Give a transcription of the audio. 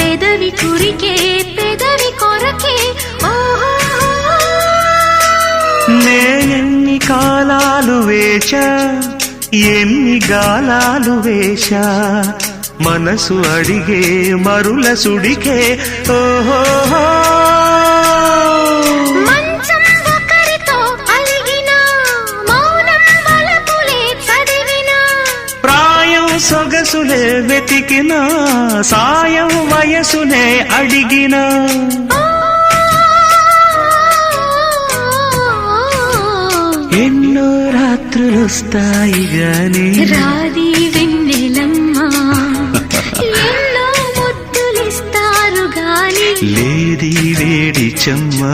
పెదవి కురికే పెదవి కొరకే నేనెన్ని కాలాలు వేచా ఎన్ని గాలాలు వేశా మనసు అడిగే మరుల సుడికే ఓహో మంచం ఒకరితో అలిగిన మౌనం వలపులే చదివిన ప్రాయం సొగసులే వెతికిన సాయం వయసునే అడిగిన ఎన్నో రాత్రులొస్తాయి గాని రాది వెన్నెలమ్మా ఎన్నో ముద్దులిస్తారు గాని లేది వేడి చెమ్మా